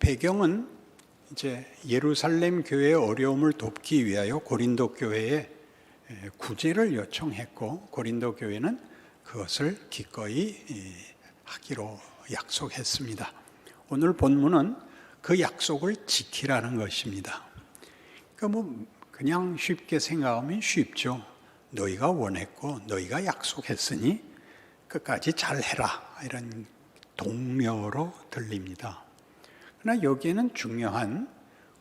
배경은 이제 예루살렘 교회의 어려움을 돕기 위하여 고린도 교회에 구제를 요청했고, 고린도 교회는 그것을 기꺼이 하기로 약속했습니다. 오늘 본문은 그 약속을 지키라는 것입니다. 그러니까 그냥 쉽게 생각하면 쉽죠. 너희가 원했고 너희가 약속했으니 끝까지 잘해라, 이런 동료로 들립니다. 그러나 여기에는 중요한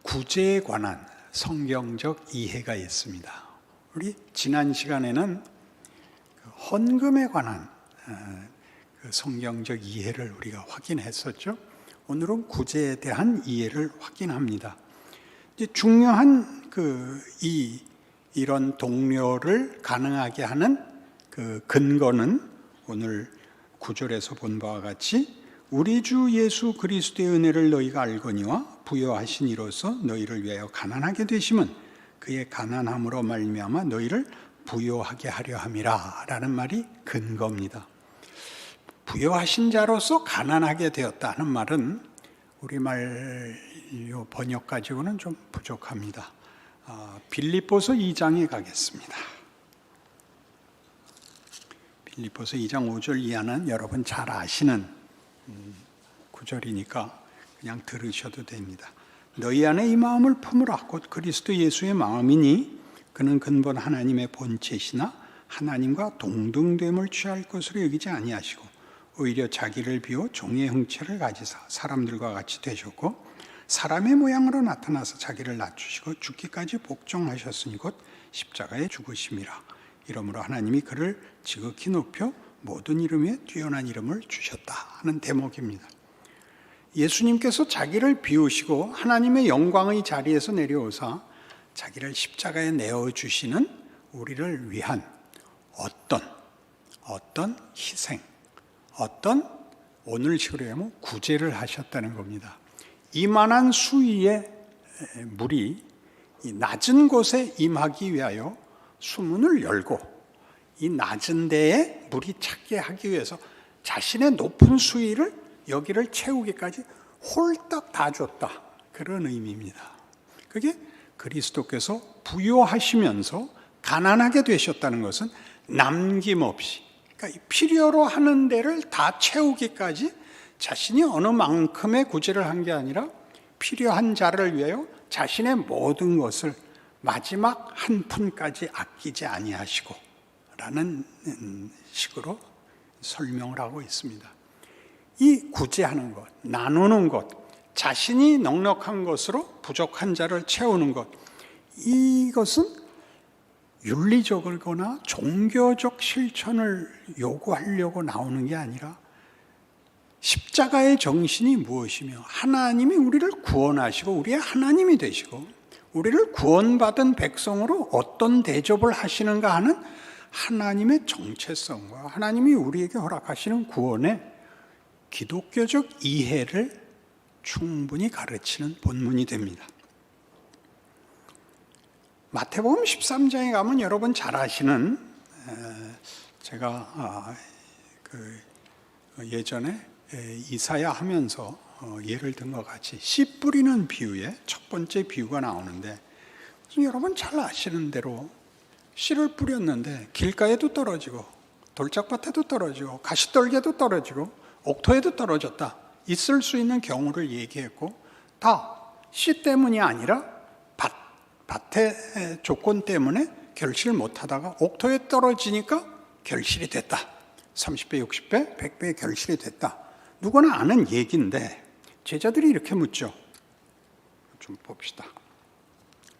구제에 관한 성경적 이해가 있습니다. 우리 지난 시간에는 헌금에 관한 성경적 이해를 우리가 확인했었죠. 오늘은 구제에 대한 이해를 확인합니다. 이제 중요한 이런 동료를 가능하게 하는 그 근거는 오늘 9절에서 본 바와 같이 우리 주 예수 그리스도의 은혜를 너희가 알거니와 부요하신 이로써 너희를 위하여 가난하게 되심은 그의 가난함으로 말미암아 너희를 부요하게 하려 함이라 라는 말이 근거입니다. 부요하신 자로서 가난하게 되었다는 말은 우리말 번역 가지고는 좀 부족합니다. 빌립보서 2장에 가겠습니다. 빌립보서 2장 5절 이하는 여러분 잘 아시는 구절이니까 그냥 들으셔도 됩니다. 너희 안에 이 마음을 품으라. 곧 그리스도 예수의 마음이니 그는 근본 하나님의 본체시나 하나님과 동등됨을 취할 것으로 여기지 아니하시고 오히려 자기를 비워 종의 형체를 가지사 사람들과 같이 되셨고 사람의 모양으로 나타나서 자기를 낮추시고 죽기까지 복종하셨으니 곧 십자가에 죽으심이라. 이러므로 하나님이 그를 지극히 높여 모든 이름에 뛰어난 이름을 주셨다 하는 대목입니다. 예수님께서 자기를 비우시고 하나님의 영광의 자리에서 내려오사 자기를 십자가에 내어주시는 우리를 위한 어떤 희생, 어떤 오늘식으로 하면 구제를 하셨다는 겁니다. 이만한 수위의 물이 이 낮은 곳에 임하기 위하여 수문을 열고 이 낮은 데에 물이 차게 하기 위해서 자신의 높은 수위를 여기를 채우기까지 홀딱 다 줬다, 그런 의미입니다. 그게 그리스도께서 부요하시면서 가난하게 되셨다는 것은 남김없이, 그러니까 필요로 하는 데를 다 채우기까지 자신이 어느 만큼의 구제를 한 게 아니라 필요한 자를 위하여 자신의 모든 것을 마지막 한 푼까지 아끼지 아니하시고 라는 식으로 설명을 하고 있습니다. 이 구제하는 것, 나누는 것, 자신이 넉넉한 것으로 부족한 자를 채우는 것, 이것은 윤리적이거나 종교적 실천을 요구하려고 나오는 게 아니라 십자가의 정신이 무엇이며 하나님이 우리를 구원하시고 우리의 하나님이 되시고 우리를 구원받은 백성으로 어떤 대접을 하시는가 하는 하나님의 정체성과 하나님이 우리에게 허락하시는 구원의 기독교적 이해를 충분히 가르치는 본문이 됩니다. 마태복음 13장에 가면 여러분 잘 아시는, 제가 예전에 이사야 하면서 예를 든 것 같이 씨 뿌리는 비유의 첫 번째 비유가 나오는데, 여러분 잘 아시는 대로 씨를 뿌렸는데 길가에도 떨어지고 돌짝밭에도 떨어지고 가시떨기에도 떨어지고 옥토에도 떨어졌다, 있을 수 있는 경우를 얘기했고, 다 씨 때문이 아니라 밭의 조건 때문에 결실을 못하다가 옥토에 떨어지니까 결실이 됐다. 30배, 60배, 100배의 결실이 됐다. 누구나 아는 얘기인데 제자들이 이렇게 묻죠. 좀 봅시다.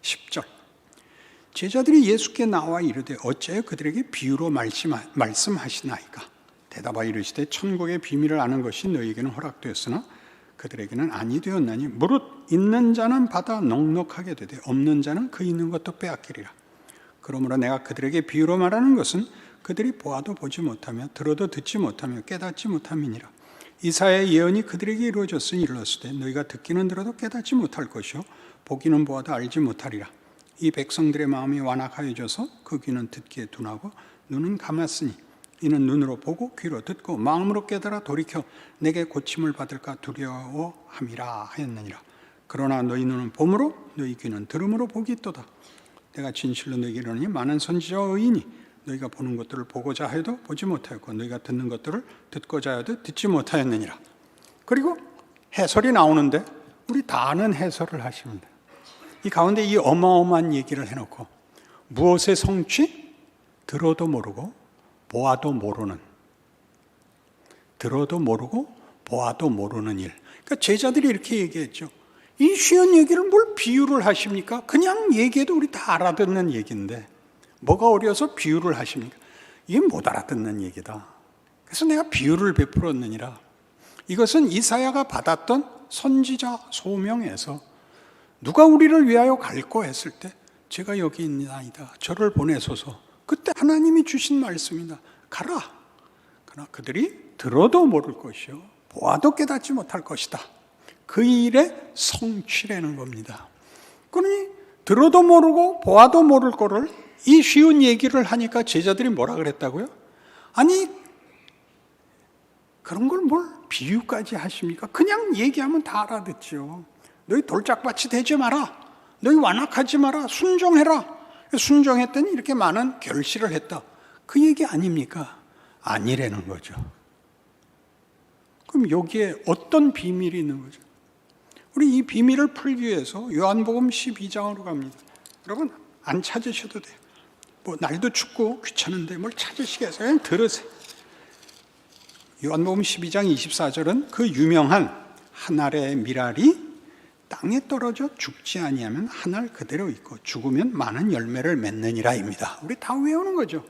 10절. 제자들이 예수께 나와 이르되 어찌하여 그들에게 비유로 말씀하시나이까? 대답하여 이르시되 천국의 비밀을 아는 것이 너희에게는 허락되었으나 그들에게는 아니 되었나니 무릇 있는 자는 받아 넉넉하게 되되 없는 자는 그 있는 것도 빼앗기리라. 그러므로 내가 그들에게 비유로 말하는 것은 그들이 보아도 보지 못하며 들어도 듣지 못하며 깨닫지 못함이니라. 이사야의 예언이 그들에게 이루어졌으니 이르렀으되 너희가 듣기는 들어도 깨닫지 못할 것이요 보기는 보아도 알지 못하리라. 이 백성들의 마음이 완악하여져서 그 귀는 듣기에 둔하고 눈은 감았으니 이는 눈으로 보고 귀로 듣고 마음으로 깨달아 돌이켜 내게 고침을 받을까 두려워함이라 하였느니라. 그러나 너희 눈은 봄으로 너희 귀는 들음으로 복이 있도다. 내가 진실로 너희에게 이르노니 많은 선지자와 의인이 너희가 보는 것들을 보고자 해도 보지 못하였고 너희가 듣는 것들을 듣고자 해도 듣지 못하였느니라. 그리고 해설이 나오는데 우리 다 아는 해설을 하시면 돼요. 이 가운데 이 어마어마한 얘기를 해놓고 무엇의 성취? 들어도 모르고 보아도 모르는, 들어도 모르고 보아도 모르는 일. 그러니까 제자들이 이렇게 얘기했죠. 이 쉬운 얘기를 뭘 비유를 하십니까? 그냥 얘기해도 우리 다 알아듣는 얘기인데 뭐가 어려서 비유를 하십니까? 이게 못 알아듣는 얘기다. 그래서 내가 비유를 베풀었느니라. 이것은 이사야가 받았던 선지자 소명에서 누가 우리를 위하여 갈고 했을 때 제가 여기 있나이다. 저를 보내소서. 그때 하나님이 주신 말씀이다. 가라. 그러나 그들이 들어도 모를 것이요 보아도 깨닫지 못할 것이다. 그 일의 성취라는 겁니다. 그러니 들어도 모르고 보아도 모를 거를 이 쉬운 얘기를 하니까 제자들이 뭐라 그랬다고요? 아니 그런 걸 뭘 비유까지 하십니까? 그냥 얘기하면 다 알아듣죠. 너희 돌짝밭이 되지 마라. 너희 완악하지 마라. 순종해라. 순종했더니 이렇게 많은 결실을 했다. 그 얘기 아닙니까? 아니라는 거죠. 그럼 여기에 어떤 비밀이 있는 거죠? 우리 이 비밀을 풀기 위해서 요한복음 12장으로 갑니다. 여러분 안 찾으셔도 돼요. 뭐 날도 춥고 귀찮은데 뭘 찾으시겠어요? 그냥 들으세요. 요한복음 12장 24절은 그 유명한 한 알의 밀알이 땅에 떨어져 죽지 아니하면 한 알 그대로 있고 죽으면 많은 열매를 맺느니라입니다. 우리 다 외우는 거죠.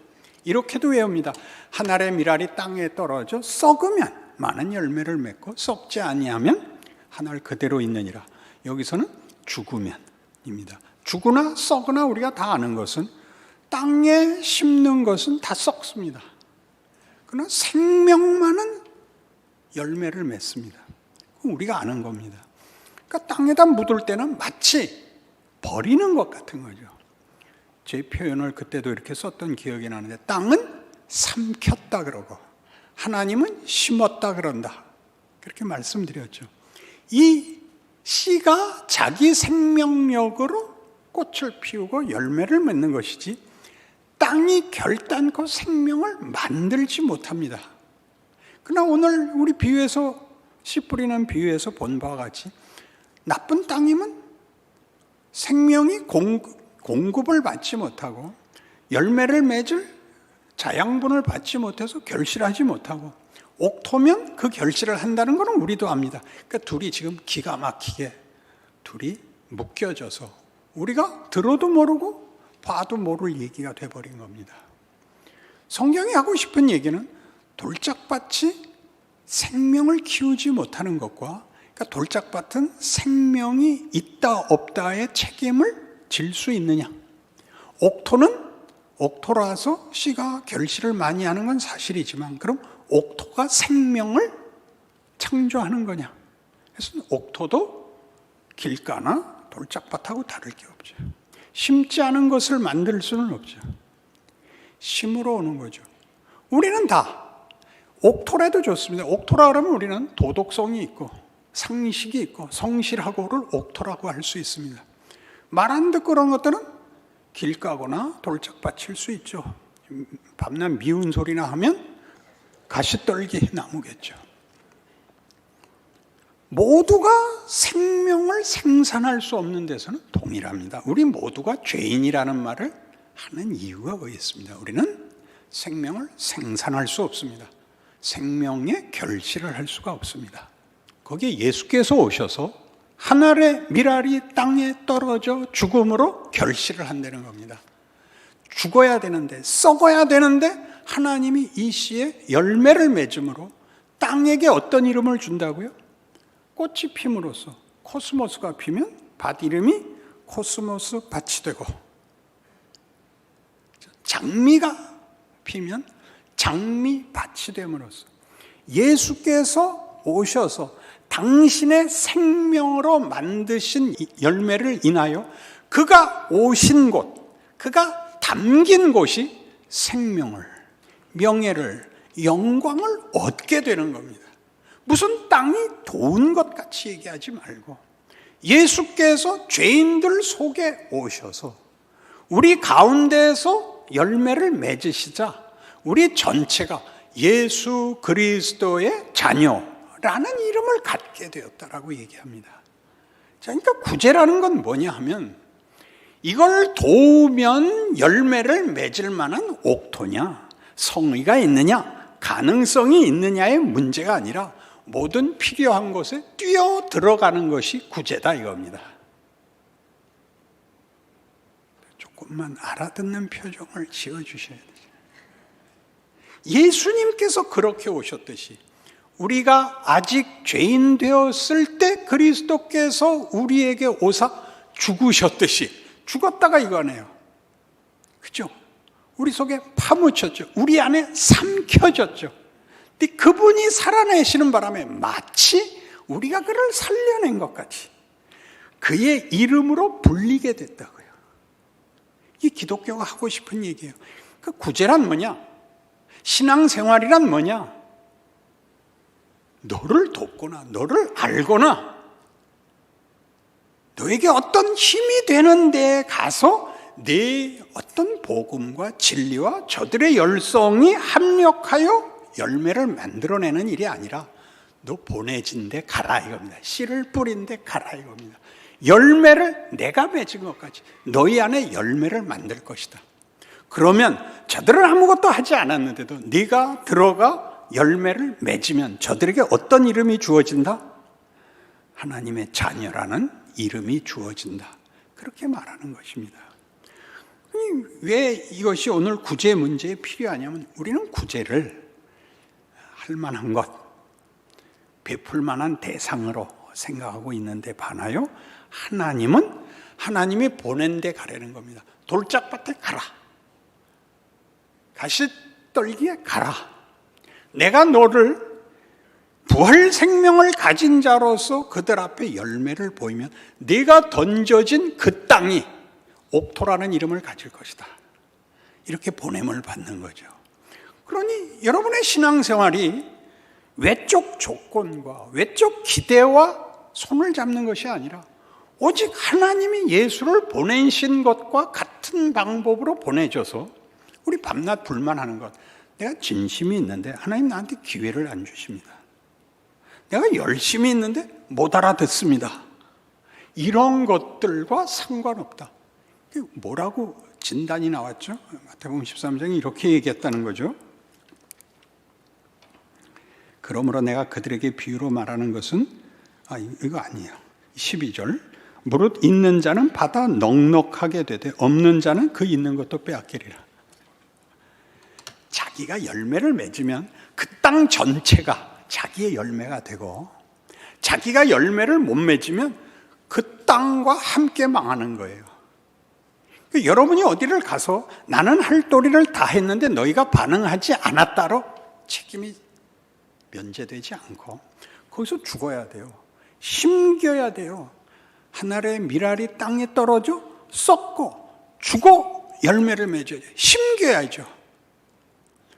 이렇게도 외웁니다. 한 알의 밀알이 땅에 떨어져 썩으면 많은 열매를 맺고 썩지 아니하면 한 알 그대로 있느니라. 여기서는 죽으면입니다. 죽으나 썩으나 우리가 다 아는 것은 땅에 심는 것은 다 썩습니다. 그러나 생명만은 열매를 맺습니다. 우리가 아는 겁니다. 그러니까 땅에다 묻을 때는 마치 버리는 것 같은 거죠. 제 표현을 그때도 이렇게 썼던 기억이 나는데 땅은 삼켰다 그러고 하나님은 심었다 그런다. 그렇게 말씀드렸죠. 이 씨가 자기 생명력으로 꽃을 피우고 열매를 맺는 것이지 땅이 결단코 생명을 만들지 못합니다. 그러나 오늘 우리 비유에서 씨 뿌리는 비유에서 본 바와 같이 나쁜 땅이면 생명이 공급을 받지 못하고 열매를 맺을 자양분을 받지 못해서 결실하지 못하고 옥토면 그 결실을 한다는 것은 우리도 압니다. 그러니까 둘이 지금 기가 막히게 둘이 묶여져서 우리가 들어도 모르고 봐도 모를 얘기가 돼버린 겁니다. 성경이 하고 싶은 얘기는 돌짝밭이 생명을 키우지 못하는 것과 그러니까 돌짝밭은 생명이 있다 없다의 책임을 질 수 있느냐. 옥토는 옥토라서 씨가 결실을 많이 하는 건 사실이지만 그럼 옥토가 생명을 창조하는 거냐. 그래서 옥토도 길가나 돌짝밭하고 다를 게 없죠. 심지 않은 것을 만들 수는 없죠. 심으로 오는 거죠. 우리는 다 옥토라도 좋습니다. 옥토라 그러면 우리는 도덕성이 있고 상식이 있고 성실하고를 옥토라고 할 수 있습니다. 말 안 듣고 그런 것들은 길가거나 돌짝밭일 수 있죠. 밤낮 미운 소리나 하면 가시떨기 나무겠죠. 모두가 생명을 생산할 수 없는 데서는 동일합니다. 우리 모두가 죄인이라는 말을 하는 이유가 거기 있습니다. 우리는 생명을 생산할 수 없습니다. 생명의 결실을 할 수가 없습니다. 거기에 예수께서 오셔서 한 알의 밀알이 땅에 떨어져 죽음으로 결실을 한다는 겁니다. 죽어야 되는데 썩어야 되는데 하나님이 이 씨에 열매를 맺음으로 땅에게 어떤 이름을 준다고요? 꽃이 핌으로써 코스모스가 피면 밭 이름이 코스모스 밭이 되고 장미가 피면 장미밭이 됨으로써 예수께서 오셔서 당신의 생명으로 만드신 열매를 인하여 그가 오신 곳, 그가 담긴 곳이 생명을 명예를, 영광을 얻게 되는 겁니다. 무슨 땅이 좋은 것 같이 얘기하지 말고 예수께서 죄인들 속에 오셔서 우리 가운데에서 열매를 맺으시자 우리 전체가 예수 그리스도의 자녀라는 이름을 갖게 되었다라고 얘기합니다. 자, 그러니까 구제라는 건 뭐냐 하면 이걸 도우면 열매를 맺을 만한 옥토냐, 성의가 있느냐, 가능성이 있느냐의 문제가 아니라 모든 필요한 곳에 뛰어 들어가는 것이 구제다 이겁니다. 조금만 알아듣는 표정을 지어주셔야 돼요. 예수님께서 그렇게 오셨듯이 우리가 아직 죄인 되었을 때 그리스도께서 우리에게 오사 죽으셨듯이, 죽었다가 이거 아니에요. 그죠? 우리 속에 파묻혔죠. 우리 안에 삼켜졌죠. 근데 그분이 살아내시는 바람에 마치 우리가 그를 살려낸 것 같이 그의 이름으로 불리게 됐다고요. 이 기독교가 하고 싶은 얘기예요. 그 구제란 뭐냐? 신앙생활이란 뭐냐? 너를 돕거나 너를 알거나 너에게 어떤 힘이 되는 데에 가서 내 어떤 복음과 진리와 저들의 열성이 합력하여 열매를 만들어내는 일이 아니라 너 보내진 데 가라 이겁니다. 씨를 뿌린 데 가라 이겁니다. 열매를 내가 맺은 것까지 너희 안에 열매를 만들 것이다. 그러면 저들은 아무것도 하지 않았는데도 네가 들어가 열매를 맺으면 저들에게 어떤 이름이 주어진다? 하나님의 자녀라는 이름이 주어진다. 그렇게 말하는 것입니다. 왜 이것이 오늘 구제 문제에 필요하냐면 우리는 구제를 할 만한 것, 베풀 만한 대상으로 생각하고 있는데 반하여 하나님은 하나님이 보낸 데 가라는 겁니다. 돌짝밭에 가라. 가시떨기에 가라. 내가 너를 부활 생명을 가진 자로서 그들 앞에 열매를 보이면 네가 던져진 그 땅이 옥토라는 이름을 가질 것이다. 이렇게 보냄을 받는 거죠. 그러니 여러분의 신앙생활이 외적 조건과 외적 기대와 손을 잡는 것이 아니라 오직 하나님이 예수를 보내신 것과 같은 방법으로 보내줘서 우리 밤낮 불만하는 것, 내가 진심이 있는데 하나님 나한테 기회를 안 주십니다. 내가 열심히 있는데 못 알아듣습니다. 이런 것들과 상관없다. 뭐라고 진단이 나왔죠? 마태복음 13장에 이렇게 얘기했다는 거죠. 그러므로 내가 그들에게 비유로 말하는 것은 이거 아니에요. 12절 무릇 있는 자는 받아 넉넉하게 되되 없는 자는 그 있는 것도 빼앗기리라. 자기가 열매를 맺으면 그 땅 전체가 자기의 열매가 되고 자기가 열매를 못 맺으면 그 땅과 함께 망하는 거예요. 여러분이 어디를 가서 나는 할 도리를 다 했는데 너희가 반응하지 않았다로 책임이 면제되지 않고 거기서 죽어야 돼요. 심겨야 돼요. 하늘의 밀알이 땅에 떨어져 썩고 죽어 열매를 맺어야죠. 심겨야죠.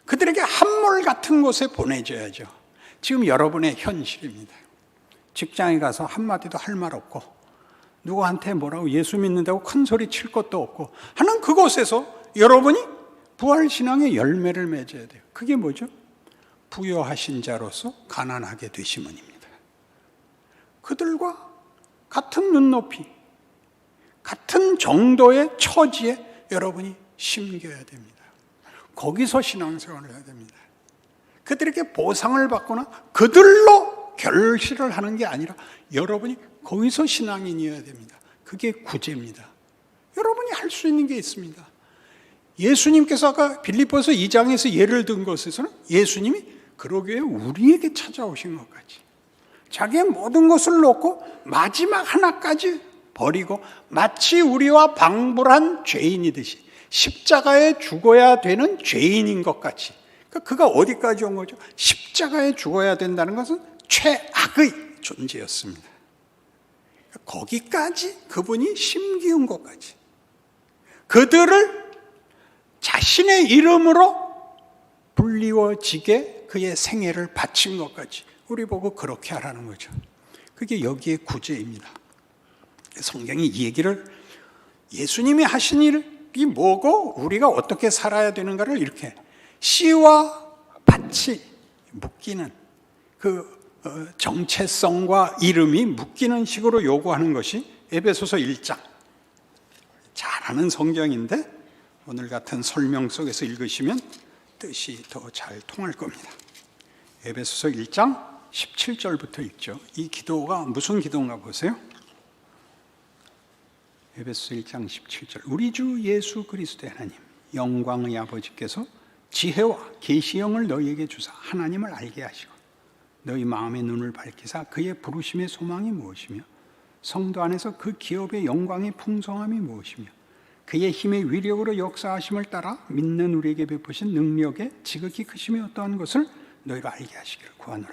그들에게 함몰 같은 곳에 보내줘야죠. 지금 여러분의 현실입니다. 직장에 가서 한마디도 할 말 없고 누구한테 뭐라고 예수 믿는다고 큰 소리 칠 것도 없고 하는 그곳에서 여러분이 부활신앙의 열매를 맺어야 돼요. 그게 뭐죠? 부요하신 자로서 가난하게 되시문입니다. 그들과 같은 눈높이, 같은 정도의 처지에 여러분이 심겨야 됩니다. 거기서 신앙생활을 해야 됩니다. 그들에게 보상을 받거나 그들로 결실을 하는 게 아니라 여러분이 거기서 신앙인이어야 됩니다. 그게 구제입니다. 여러분이 할 수 있는 게 있습니다. 예수님께서 아까 빌립보서 2장에서 예를 든 것에서는 예수님이 그러기에 우리에게 찾아오신 것 같이 자기의 모든 것을 놓고 마지막 하나까지 버리고 마치 우리와 방불한 죄인이듯이 십자가에 죽어야 되는 죄인인 것 같이 그가 어디까지 온 거죠? 십자가에 죽어야 된다는 것은 최악의 존재였습니다. 거기까지 그분이 심기운 것까지 그들을 자신의 이름으로 불리워지게 그의 생애를 바친 것까지 우리 보고 그렇게 하라는 거죠. 그게 여기에 구제입니다. 성경이 이 얘기를 예수님이 하신 일이 뭐고 우리가 어떻게 살아야 되는가를 이렇게 씨와 밭이 묶이는 그 정체성과 이름이 묶이는 식으로 요구하는 것이 에베소서 1장. 잘 아는 성경인데 오늘 같은 설명 속에서 읽으시면 뜻이 더 잘 통할 겁니다. 에베소서 1장 17절부터 읽죠. 이 기도가 무슨 기도인가 보세요. 에베소서 1장 17절. 우리 주 예수 그리스도의 하나님 영광의 아버지께서 지혜와 계시형을 너희에게 주사 하나님을 알게 하시고 너희 마음의 눈을 밝히사 그의 부르심의 소망이 무엇이며 성도 안에서 그 기업의 영광의 풍성함이 무엇이며 그의 힘의 위력으로 역사하심을 따라 믿는 우리에게 베푸신 능력의 지극히 크심이 어떠한 것을 너희가 알게 하시기를 구하노라.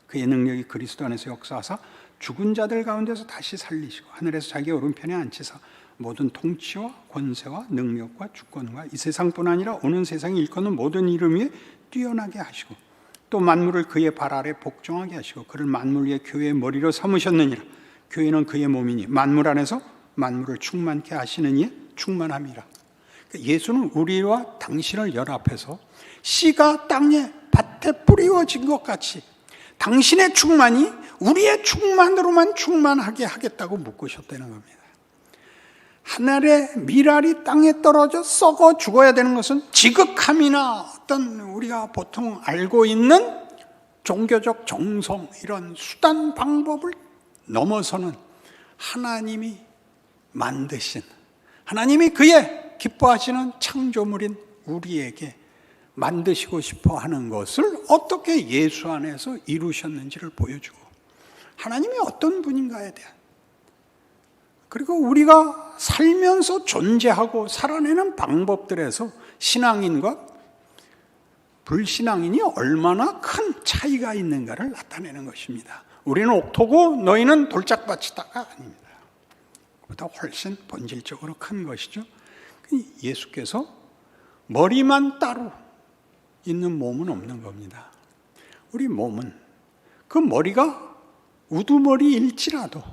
그의 능력이 그리스도 안에서 역사하사 죽은 자들 가운데서 다시 살리시고 하늘에서 자기 오른편에 앉히사 모든 통치와 권세와 능력과 주권과 이 세상뿐 아니라 오는 세상에 일컫는 모든 이름 위에 뛰어나게 하시고 또 만물을 그의 발 아래 복종하게 하시고 그를 만물 위에 교회의 머리로 삼으셨느니라. 교회는 그의 몸이니 만물 안에서 만물을 충만케 하시는 이에 충만함이라. 예수는 우리와 당신을 연합해서 씨가 땅에 밭에 뿌리워진 것 같이 당신의 충만이 우리의 충만으로만 충만하게 하겠다고 묶으셨다는 겁니다. 하늘의 밀알이 땅에 떨어져 썩어 죽어야 되는 것은 지극함이나 어떤 우리가 보통 알고 있는 종교적 정성 이런 수단 방법을 넘어서는 하나님이 만드신 하나님이 그의 기뻐하시는 창조물인 우리에게 만드시고 싶어 하는 것을 어떻게 예수 안에서 이루셨는지를 보여주고 하나님이 어떤 분인가에 대한 그리고 우리가 살면서 존재하고 살아내는 방법들에서 신앙인과 불신앙인이 얼마나 큰 차이가 있는가를 나타내는 것입니다. 우리는 옥토고 너희는 돌짝밭이다가 아닙니다. 그보다 훨씬 본질적으로 큰 것이죠. 예수께서 머리만 따로 있는 몸은 없는 겁니다. 우리 몸은 그 머리가 우두머리일지라도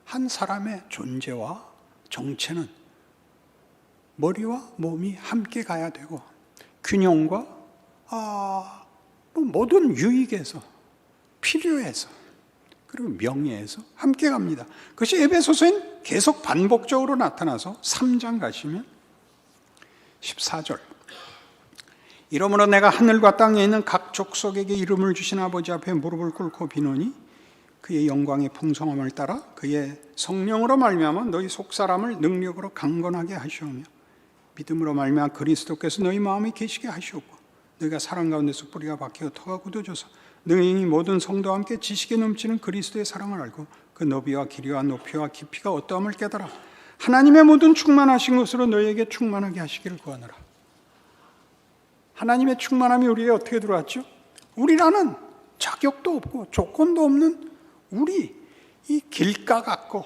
한 사람의 존재와 정체는 머리와 몸이 함께 가야 되고 균형과 모든 유익에서 필요해서 그리고 명예에서 함께 갑니다. 그것이 에베소서엔 계속 반복적으로 나타나서 3장 가시면 14절 이러므로 내가 하늘과 땅에 있는 각 족속에게 이름을 주신 아버지 앞에 무릎을 꿇고 비노니 그의 영광의 풍성함을 따라 그의 성령으로 말미암아 너희 속사람을 능력으로 강건하게 하시오며 믿음으로 말미암아 그리스도께서 너희 마음에 계시게 하시옵고 너희가 사랑 가운데서 뿌리가 박히고 터가 굳어져서 너희 모든 성도와 함께 지식에 넘치는 그리스도의 사랑을 알고 그 너비와 길이와 높이와 깊이가 어떠함을 깨달아 하나님의 모든 충만하신 것으로 너희에게 충만하게 하시기를 구하노라. 하나님의 충만함이 우리에게 어떻게 들어왔죠? 우리라는 자격도 없고 조건도 없는 우리 이 길가 같고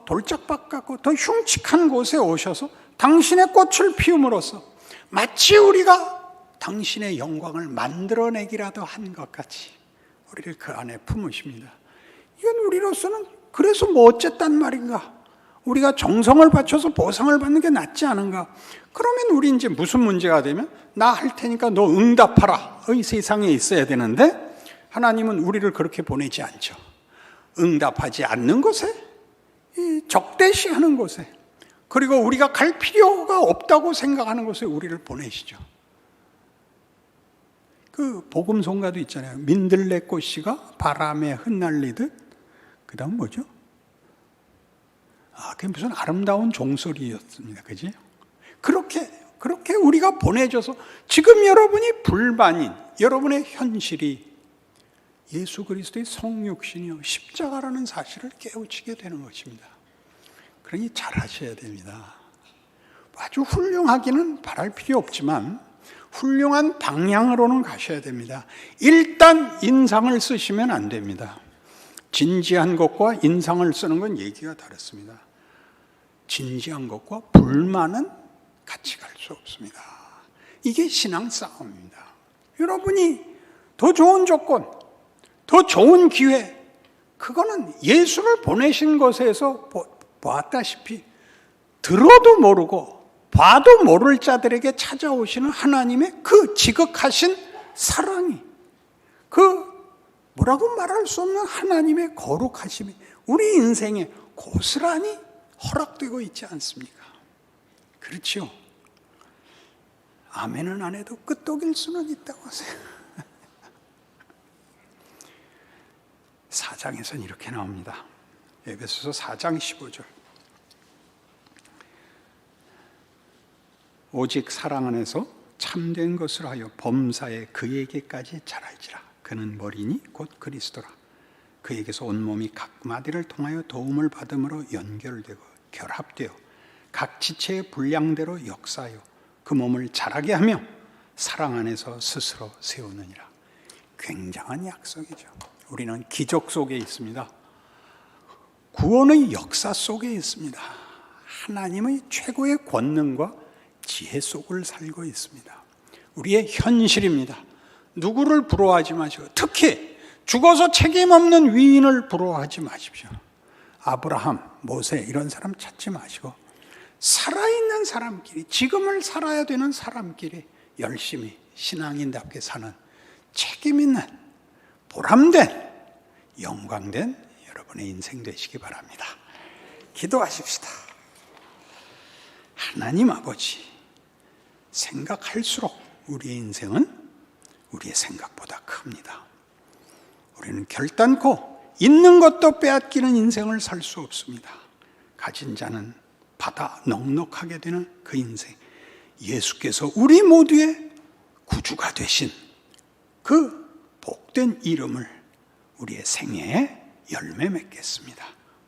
돌짝밭 같고 더 흉측한 곳에 오셔서 당신의 꽃을 피움으로써 마치 우리가 당신의 영광을 만들어내기라도 한 것 같이 우리를 그 안에 품으십니다. 이건 우리로서는 그래서 뭐 어쨌단 말인가? 우리가 정성을 바쳐서 보상을 받는 게 낫지 않은가? 그러면 우리 이제 무슨 문제가 되면 나 할 테니까 너 응답하라 이 세상에 있어야 되는데 하나님은 우리를 그렇게 보내지 않죠. 응답하지 않는 곳에 적대시하는 곳에 그리고 우리가 갈 필요가 없다고 생각하는 곳에 우리를 보내시죠. 그 복음송가도 있잖아요. 민들레꽃씨가 바람에 흩날리듯 그 다음 뭐죠? 그게 무슨 아름다운 종소리였습니다. 그지? 그렇게 우리가 보내줘서 지금 여러분이 불만인 여러분의 현실이 예수 그리스도의 성육신이요 십자가라는 사실을 깨우치게 되는 것입니다. 그러니 잘하셔야 됩니다. 아주 훌륭하기는 바랄 필요 없지만 훌륭한 방향으로는 가셔야 됩니다. 일단 인상을 쓰시면 안 됩니다. 진지한 것과 인상을 쓰는 건 얘기가 다릅니다. 진지한 것과 불만은 같이 갈 수 없습니다. 이게 신앙 싸움입니다. 여러분이 더 좋은 조건, 더 좋은 기회, 그거는 예수를 보내신 것에서 보았다시피 들어도 모르고 봐도 모를 자들에게 찾아오시는 하나님의 그 지극하신 사랑이, 그 뭐라고 말할 수 없는 하나님의 거룩하심이 우리 인생에 고스란히 허락되고 있지 않습니까? 그렇죠? 아멘은 안 해도 끄떡일 수는 있다고 하세요. 4장에서는 이렇게 나옵니다. 에베소서 4장 15절. 오직 사랑 안에서 참된 것을 하여 범사에 그에게까지 자랄지라. 그는 머리니 곧 그리스도라. 그에게서 온몸이 각 마디를 통하여 도움을 받음으로 연결되고 결합되어 각 지체의 분량대로 역사하여 그 몸을 자라게 하며 사랑 안에서 스스로 세우느니라. 굉장한 약속이죠. 우리는 기적 속에 있습니다. 구원의 역사 속에 있습니다. 하나님의 최고의 권능과 지혜 속을 살고 있습니다. 우리의 현실입니다. 누구를 부러워하지 마시고, 특히 죽어서 책임 없는 위인을 부러워하지 마십시오. 아브라함, 모세 이런 사람 찾지 마시고 살아있는 사람끼리, 지금을 살아야 되는 사람끼리 열심히 신앙인답게 사는 책임 있는 보람된 영광된 여러분의 인생 되시기 바랍니다. 기도하십시다. 하나님 아버지, 생각할수록 우리의 인생은 우리의 생각보다 큽니다. 우리는 결단코 있는 것도 빼앗기는 인생을 살 수 없습니다. 가진 자는 받아 넉넉하게 되는 그 인생, 예수께서 우리 모두의 구주가 되신 그 복된 이름을 우리의 생애에 열매 맺겠습니다.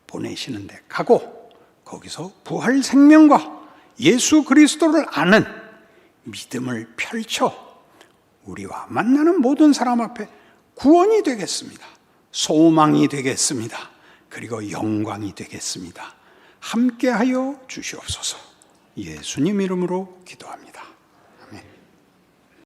보내시는 데 가고 거기서 부활 생명과 예수 그리스도를 아는 믿음을 펼쳐 우리와 만나는 모든 사람 앞에 구원이 되겠습니다. 소망이 되겠습니다. 그리고 영광이 되겠습니다. 함께하여 주시옵소서. 예수님 이름으로 기도합니다.